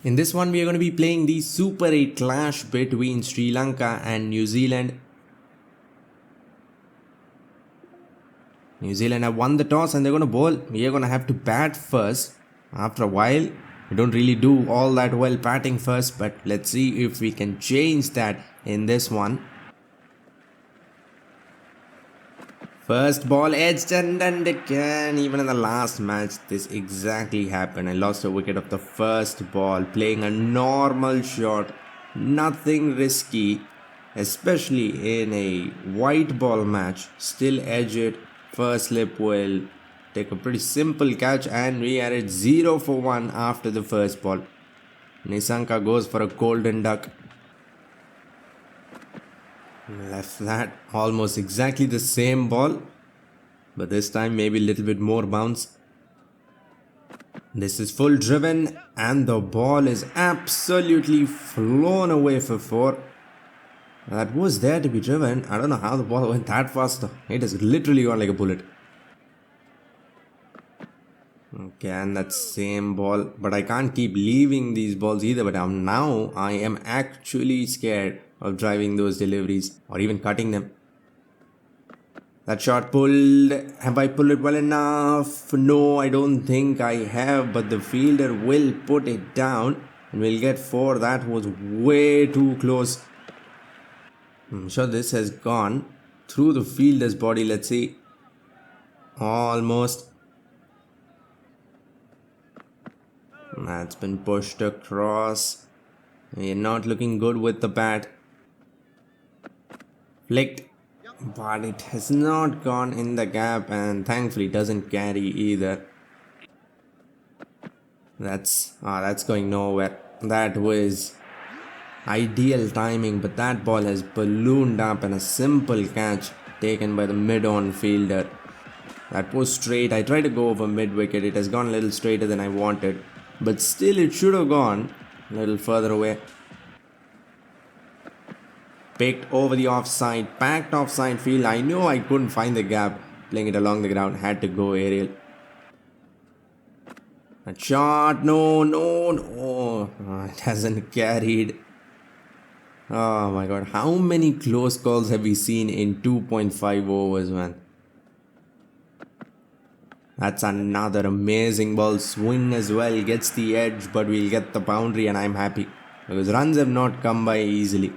In this one, we are going to be playing the Super 8 clash between Sri Lanka and New Zealand. New Zealand have won the toss and they're going to bowl. We are going to have to bat first. After a while, we don't really do all that well batting first, but let's see if we can change that in this one. First ball edged and again, even in the last match, this exactly happened. I lost a wicket of the first ball, playing a normal shot, nothing risky, especially in a white ball match. Still edge it, first slip will take a pretty simple catch, and we are at 0 for 1 after the first ball. Nisanka goes for a golden duck. Left that almost exactly the same ball, but this time maybe a little bit more bounce. This is full driven and the ball is absolutely flown away for 4. That was there to be driven. I don't know how the ball went that fast. It has literally gone like a bullet. Okay, and that same ball, but I can't keep leaving these balls either. But now I am actually scared of driving those deliveries or even cutting them. That shot pulled. Have I pulled it well enough? No, I don't think I have, but the fielder will put it down and we'll get 4. That was way too close. I'm sure this has gone through the fielder's body. Let's see. Almost. That's been pushed across. We're not looking good with the bat. Flicked, but it has not gone in the gap and thankfully doesn't carry either. That's going nowhere. That was ideal timing, but that ball has ballooned up and a simple catch taken by the mid-on fielder. That was straight. I tried to go over mid-wicket. It has gone a little straighter than I wanted, but still it should have gone a little further away. Picked over the offside, packed offside field. I knew I couldn't find the gap. Playing it along the ground, had to go aerial. A shot, no. It hasn't carried. Oh my god, how many close calls have we seen in 2.5 overs, man? That's another amazing ball. Swing as well, gets the edge, but we'll get the boundary and I'm happy because runs have not come by easily.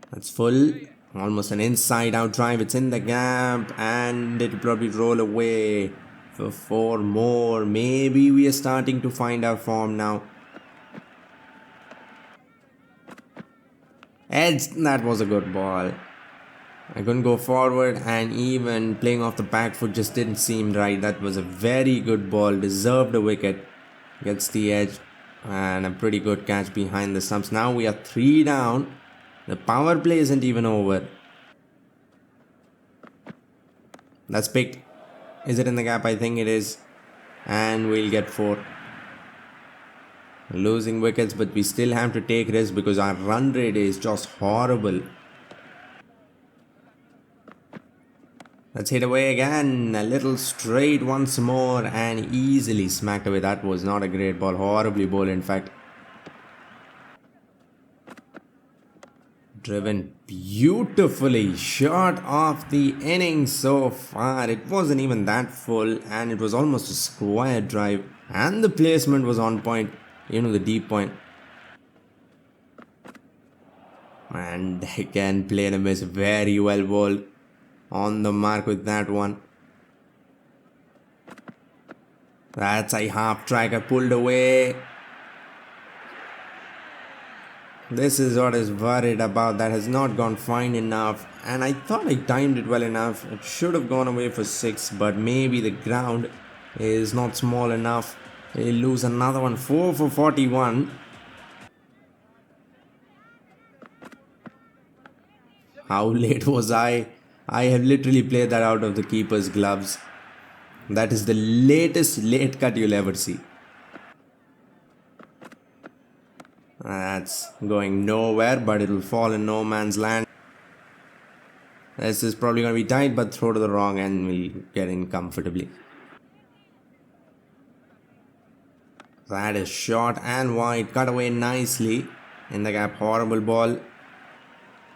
That's full. Almost an inside out drive. It's in the gap and it'll probably roll away for 4 more. Maybe we are starting to find our form now. Edge. That was a good ball. I couldn't go forward and even playing off the back foot just didn't seem right. That was a very good ball. Deserved a wicket. Gets the edge and a pretty good catch behind the stumps. Now we are 3 down. The power play isn't even over. That's picked. Is it in the gap? I think it is. And we'll get 4. Losing wickets, but we still have to take risks because our run rate is just horrible. Let's hit away again. A little straight once more and easily smacked away. That was not a great ball. Horribly bowled, in fact. Driven beautifully, shot off the innings so far. It wasn't even that full and it was almost a square drive and the placement was on point, the deep point. And again, played a miss, very well bowled. On the mark with that one. That's a half tracker pulled away. This is what is worried about. That has not gone fine enough. And I thought I timed it well enough. It should have gone away for 6. But maybe the ground is not small enough. We'll lose another one. 4 for 41. How late was I? I have literally played that out of the keeper's gloves. That is the latest late cut you'll ever see. That's going nowhere, but it will fall in no man's land. This is probably going to be tight, but throw to the wrong and we'll get in comfortably. That is short and wide. Cut away nicely. In the gap. Horrible ball.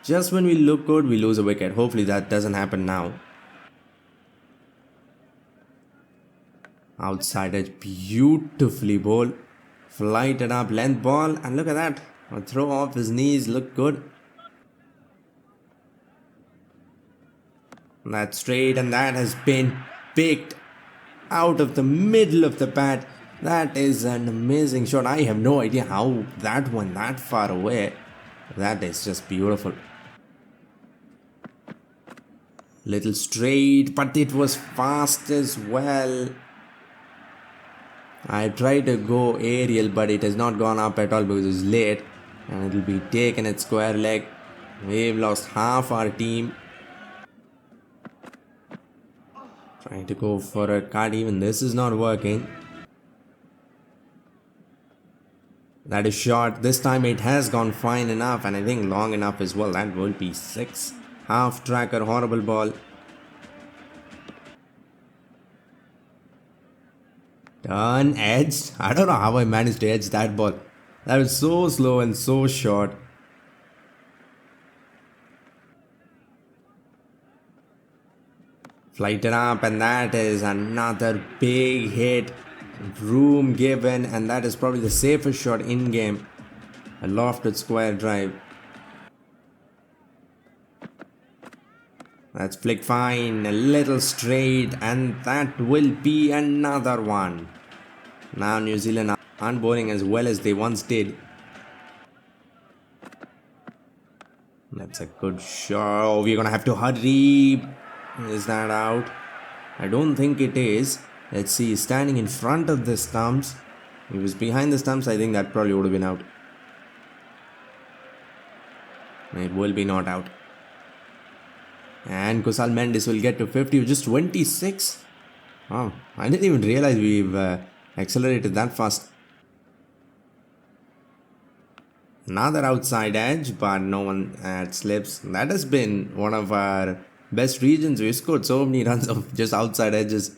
Just when we look good, we lose a wicket. Hopefully that doesn't happen now. Outside edge. Beautifully bowled. Flighted up. Length ball. And look at that. A throw off his knees. Look good. That's straight, and that has been picked out of the middle of the pad. That is an amazing shot. I have no idea how that went that far away. That is just beautiful. Little straight, but it was fast as well. I tried to go aerial, but it has not gone up at all because it's late. And it will be taken at square leg. We've lost half our team. Trying to go for a cut, even this is not working. That is short. This time it has gone fine enough, and I think long enough as well. That will be 6. Half tracker, horrible ball. Turn, edged. I don't know how I managed to edge that ball. That was so slow and so short. Flighted up, and that is another big hit. Room given, and that is probably the safest shot in game. A lofted square drive. That's flicked fine, a little straight, and that will be another one. Now New Zealand aren't bowling as well as they once did. That's a good shot. Oh, we're gonna have to hurry. Is that out? I don't think it is. Let's see, he's standing in front of the stumps. If he was behind the stumps, I think that probably would have been out. It will be not out. And Kusal Mendis will get to 50, just 26. Wow, I didn't even realize we've accelerated that fast. Another outside edge, but no one slips. That has been one of our best regions. We've scored so many runs of just outside edges.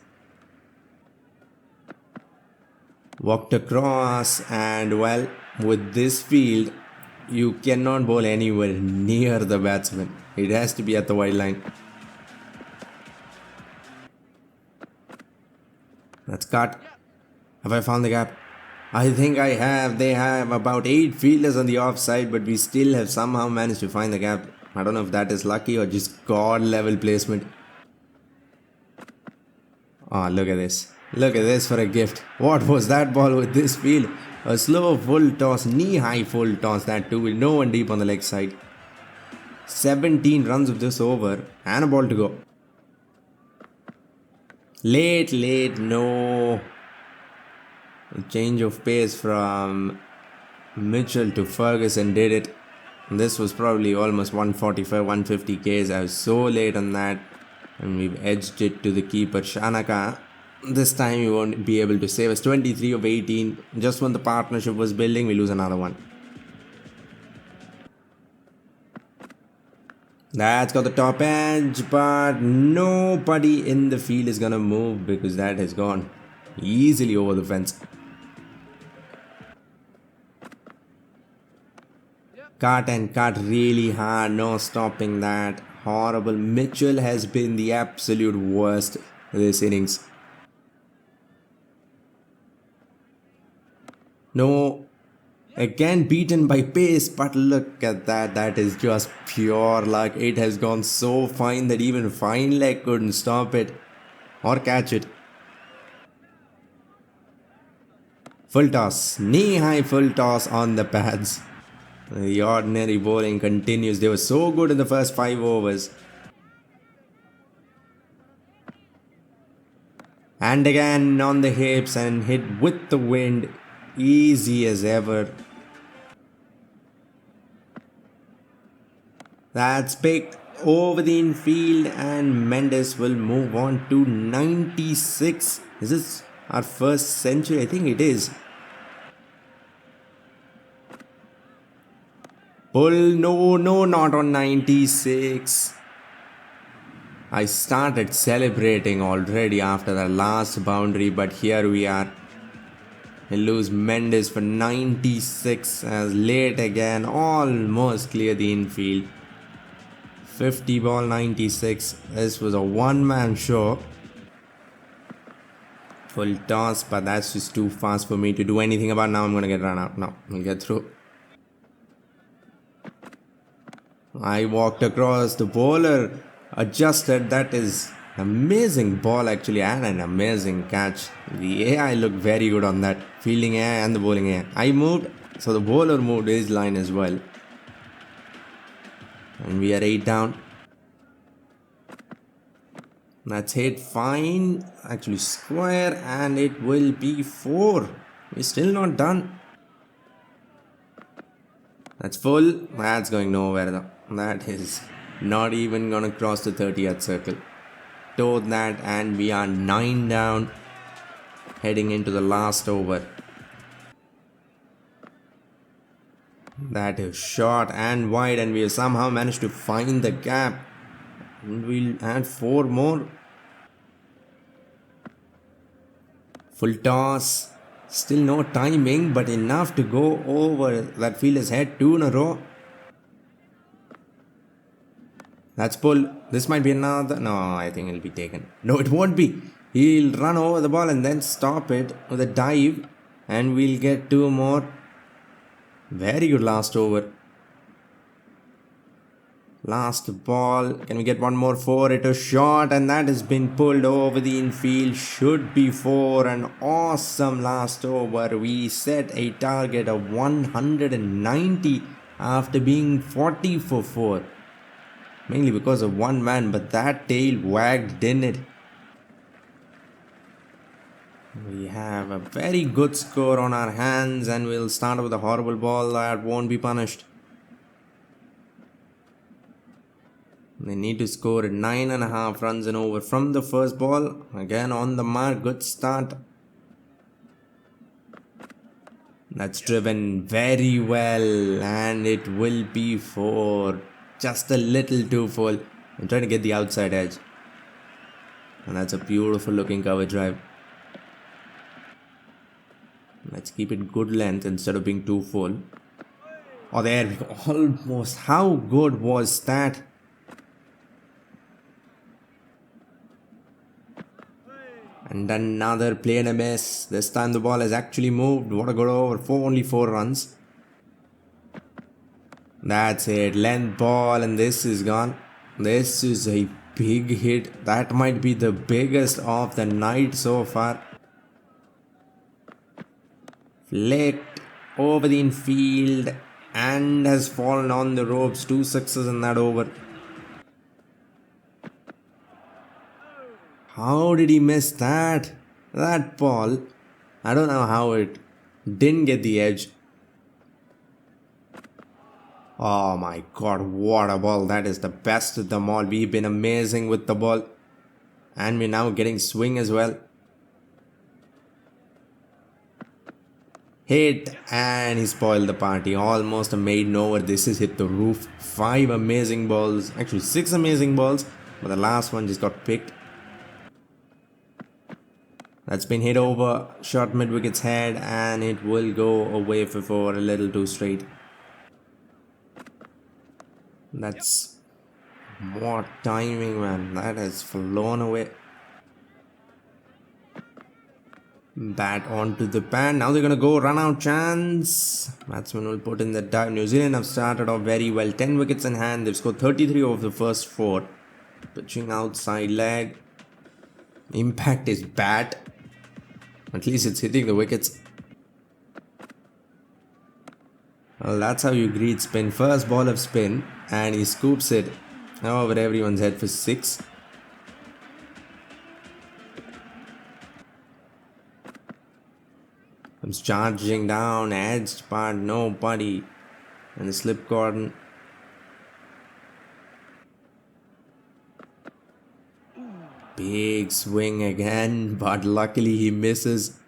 Walked across, and well, with this field, you cannot bowl anywhere near the batsman. It has to be at the wide line. That's cut. Have I found the gap? I think I have. They have about 8 fielders on the offside, but we still have somehow managed to find the gap. I don't know if that is lucky or just god level placement. Oh, look at this. Look at this for a gift. What was that ball with this field? A slow full toss, knee-high full toss, that too with no one deep on the leg side. 17 runs of this over and a ball to go. Late, no. A change of pace from Mitchell to Ferguson did it. This was probably almost 145, 150 Ks. I was so late on that. And we've edged it to the keeper, Shanaka. This time we won't be able to save us. 23 of 18. Just when the partnership was building, we lose another one. That's got the top edge, but nobody in the field is gonna move because that has gone easily over the fence. Cut and cut really hard, no stopping that. Horrible. Mitchell has been the absolute worst this innings. No, again beaten by pace, but look at that. That is just pure luck. It has gone so fine that even fine leg couldn't stop it or catch it. Full toss, knee-high full toss on the pads. The ordinary bowling continues. They were so good in the first 5 overs. And again on the hips and hit with the wind. Easy as ever. That's picked over the infield, and Mendis will move on to 96. Is this our first century? I think it is. Pull, no, not on 96. I started celebrating already after the last boundary, but here we are. He lose Mendis for 96 as late again, almost clear the infield. 50 ball 96. This was a one-man show. Full toss, but that's just too fast for me to do anything about. Now I'm going to get run out. No, we'll get through. I walked across, the bowler adjusted. That is amazing ball actually, and an amazing catch. The AI looked very good on that. Fielding AI and the bowling AI. I moved, so the bowler moved his line as well. And we are 8 down. That's hit fine, actually square, and it will be 4. We're still not done. That's full. That's going nowhere though. That is not even gonna cross the 30th circle. Towed that, and we are 9 down, heading into the last over. That is short and wide, and we have somehow managed to find the gap. And we'll add 4 more. Full toss. Still no timing, but enough to go over that fielder's head 2 in a row. That's pull. This might be another. No, I think it'll be taken. No, it won't be. He'll run over the ball and then stop it with a dive. And we'll get 2 more. Very good last over. Last ball. Can we get 1 more? 4? It is short, and that has been pulled over the infield. Should be 4. An awesome last over. We set a target of 190 after being 40 for 4. Mainly because of one man, but that tail wagged, didn't it? We have a very good score on our hands, and we'll start with a horrible ball that won't be punished. They need to score 9.5 runs and over from the first ball. Again on the mark, good start. That's driven very well, and it will be 4. Just a little too full. I'm trying to get the outside edge. And that's a beautiful looking cover drive. Let's keep it good length instead of being too full. Oh, there we go. Almost. How good was that? And another play and a miss. This time the ball has actually moved. What a good over. Only 4 runs. That's it. Length ball, and this is gone. This is a big hit. That might be the biggest of the night so far. Flicked over the infield and has fallen on the ropes. 2 sixes in that over. How did he miss that? That ball. I don't know how it didn't get the edge. Oh my god, what a ball. That is the best of them all. We've been amazing with the ball. And we're now getting swing as well. Hit, and he spoiled the party. Almost a maiden over. This has hit the roof. 5 amazing balls. Actually 6 amazing balls. But the last one just got picked. That's been hit over. Short mid wicket's head, and it will go away for 4. A little too straight. That's what timing, man. That has flown away. Bat onto the pan. Now they're going to go run out chance. Batsman will put in the dive. New Zealand have started off very well. 10 wickets in hand. They've scored 33 of the first 4. Pitching outside leg. Impact is bad. At least it's hitting the wickets. Well, that's how you greet spin. First ball of spin, and he scoops it over everyone's head for 6. Comes charging down, edged part, nobody. And the slip cordon. Big swing again, but luckily he misses.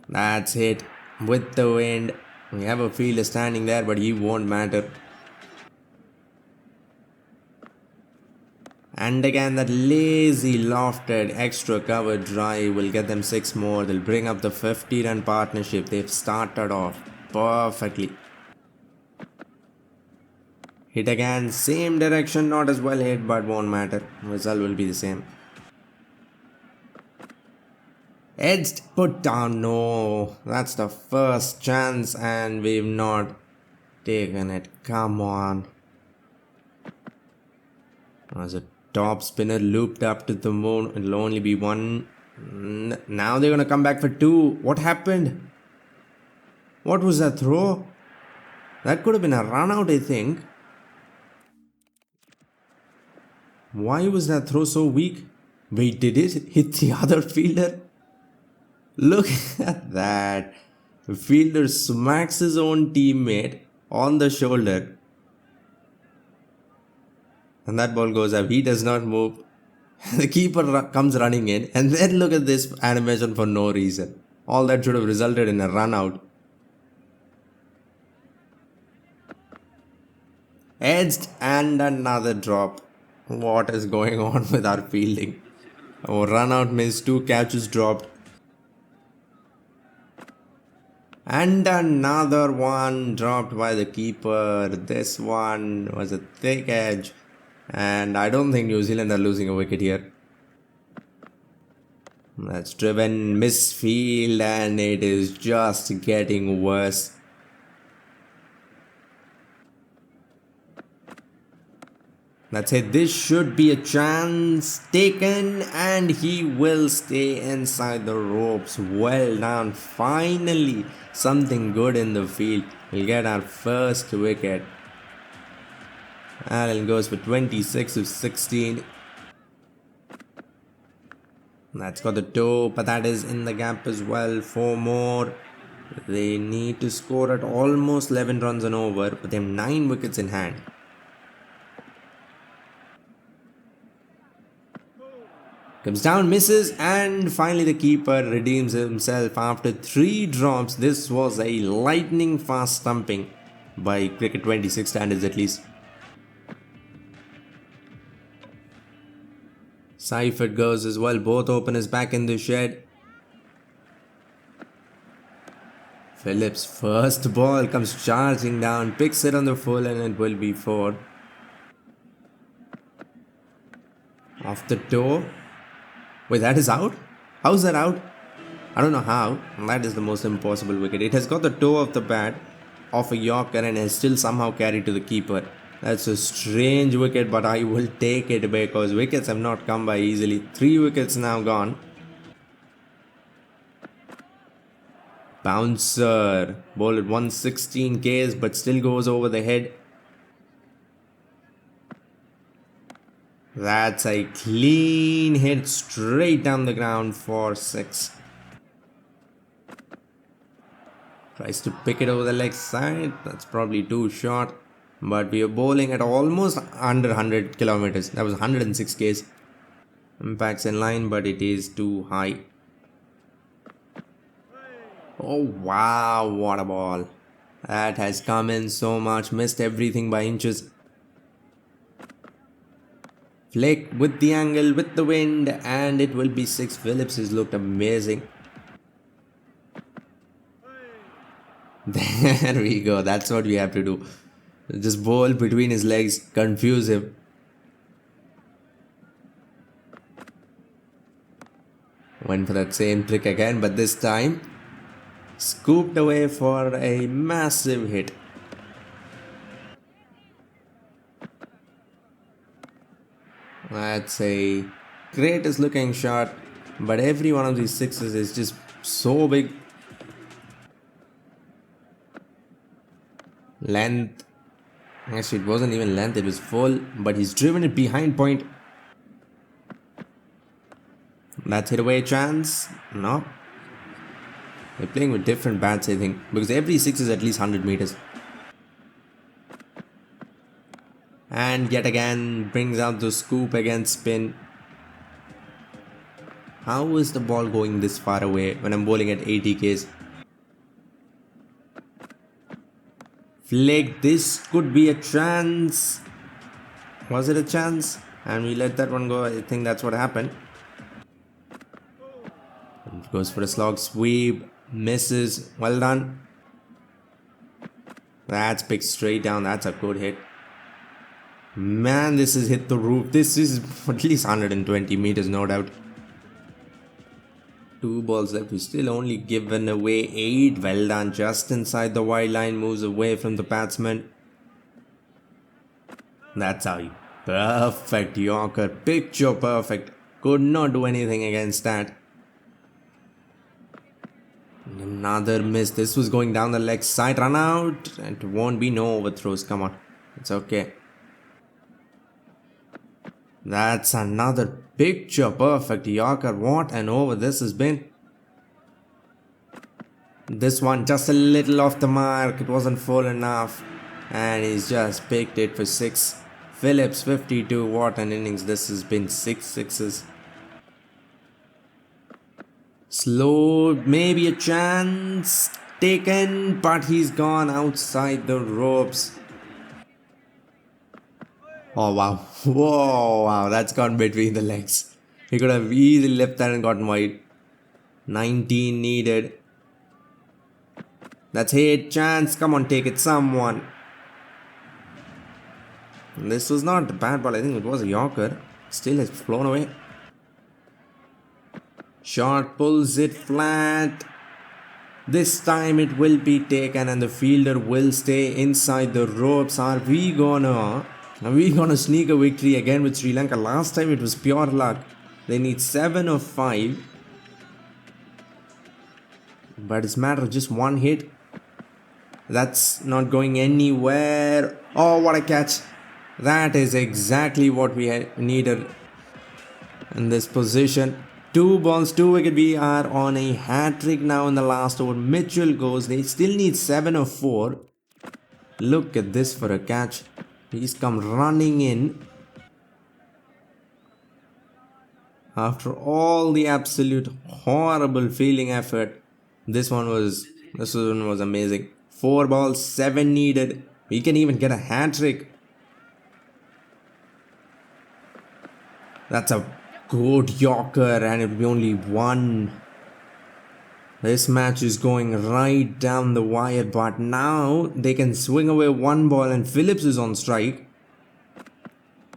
That's it. With the wind. We have a fielder standing there, but he won't matter. And again, that lazy lofted extra cover drive will get them 6 more. They'll bring up the 50-run partnership. They've started off perfectly. Hit again, same direction, not as well hit, but won't matter. Result will be the same. Edged, put down, no. That's the first chance and we've not taken it. Come on. As a top spinner looped up to the moon, it'll only be one. Now they're gonna come back for 2. What happened? What was that throw? That could have been a run out, I think. Why was that throw so weak? Wait, did it hit the other fielder? Look at that. The fielder smacks his own teammate on the shoulder. And that ball goes up. He does not move. The keeper comes running in. And then look at this animation for no reason. All that should have resulted in a run out. Edged and another drop. What is going on with our fielding? Oh, run out missed. 2 catches dropped. And another one dropped by the keeper. This one was a thick edge. And I don't think New Zealand are losing a wicket here. That's driven misfield and it is just getting worse. Let's say this should be a chance taken and he will stay inside the ropes. Well done. Finally, something good in the field. We'll get our first wicket. Allen goes for 26 of 16. That's got the toe, but that is in the gap as well. 4 more. They need to score at almost 11 runs and over, but they have 9 wickets in hand. Comes down, misses, and finally the keeper redeems himself after 3 drops. This was a lightning fast stumping by cricket 26 standards at least. Seifert goes as well, both openers back in the shed. Phillips, first ball, comes charging down, picks it on the full and it will be 4. Off the toe. Wait, that is out? How's that out? I don't know how. That is the most impossible wicket. It has got the toe of the bat off a Yorker and has still somehow carried to the keeper. That's a strange wicket, but I will take it because wickets have not come by easily. 3 wickets now gone. Bouncer. Ball at 116 Ks but still goes over the head. That's a clean hit straight down the ground for 6. Tries to pick it over the leg side. That's probably too short. But we are bowling at almost under 100 kilometers. That was 106 Ks. Impact's in line, but it is too high. Oh wow, what a ball. That has come in so much. Missed everything by inches. Flick with the angle, with the wind, and it will be 6. Phillips has looked amazing. There we go. That's what we have to do. Just bowl between his legs, confuse him. Went for that same trick again, but this time scooped away for a massive hit. That's a greatest looking shot, but every one of these 6s is just so big. Length. Actually, it wasn't even length, it was full, but he's driven it behind point. That's hit away chance. No. They're playing with different bats, I think, because every 6 is at least 100 meters. And yet again brings out the scoop against spin. How is the ball going this far away when I'm bowling at 80 Ks? Flick, this could be a chance. Was it a chance? And we let that one go. I think that's what happened. And goes for a slog sweep. Misses. Well done. That's picked straight down. That's a good hit. Man, this has hit the roof. This is at least 120 meters, no doubt. 2 balls left. We still only given away 8. Well done. Just inside the wide line. Moves away from the batsman. That's how you. Perfect Yorker. Picture perfect. Could not do anything against that. Another miss. This was going down the leg side. Run out. And it won't be no overthrows. Come on. It's okay. That's another picture perfect Yorker. What an over this has been. This one just a little off the mark. It wasn't full enough. And he's just picked it for 6. Phillips 52. What an innings. This has been 6 sixes. Slow. Maybe a chance taken. But he's gone outside the ropes. Oh wow. Whoa, wow, that's gone between the legs. He could have easily left that and gotten wide. 19 needed. That's hit. Chance. Come on, take it. Someone. This was not a bad ball. I think it was a Yorker. Still has flown away. Shot pulls it flat. This time it will be taken and the fielder will stay inside the ropes. Are we gonna sneak a victory again with Sri Lanka? Last time it was pure luck. They need 7 of 5. But it's a matter of just one hit. That's not going anywhere. Oh, what a catch. That is exactly what we needed in this position. 2 balls, 2 wickets. We are on a hat-trick now in the last over. Mitchell goes. They still need 7 of 4. Look at this for a catch. He's come running in. After all the absolute horrible fielding effort, this one was amazing. 4 balls, 7 needed. We can even get a hat-trick. That's a good Yorker and it will be only 1. This match is going right down the wire, but now they can swing away 1 ball and Phillips is on strike.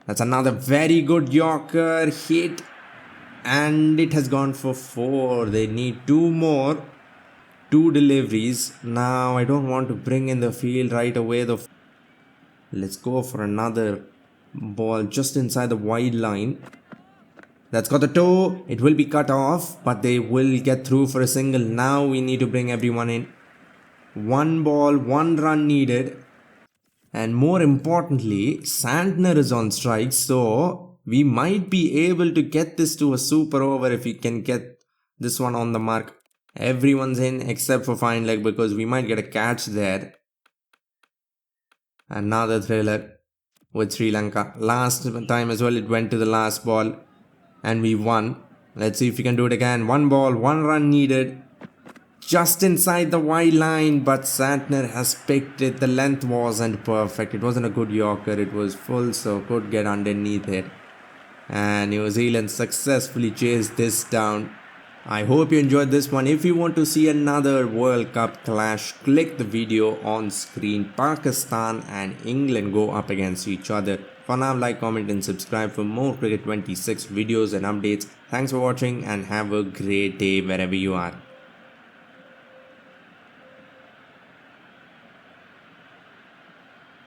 That's another very good Yorker hit and it has gone for 4. They need 2 more. 2 deliveries. Now I don't want to bring in the field right away. Let's go for another ball just inside the wide line. That's got the toe. It will be cut off, but they will get through for a single. Now we need to bring everyone in. 1 ball, 1 run needed. And more importantly, Santner is on strike. So we might be able to get this to a super over if we can get this one on the mark. Everyone's in except for fine leg because we might get a catch there. Another thriller with Sri Lanka. Last time as well, it went to the last ball. And we won. Let's see if we can do it again. 1 ball, 1 run needed. Just inside the wide line. But Santner has picked it. The length wasn't perfect. It wasn't a good Yorker. It was full, so could get underneath it. And New Zealand successfully chased this down. I hope you enjoyed this one. If you want to see another World Cup clash, click the video on screen. Pakistan and England go up against each other. For now, like, comment and subscribe for more Cricket 26 videos and updates. Thanks for watching and have a great day wherever you are.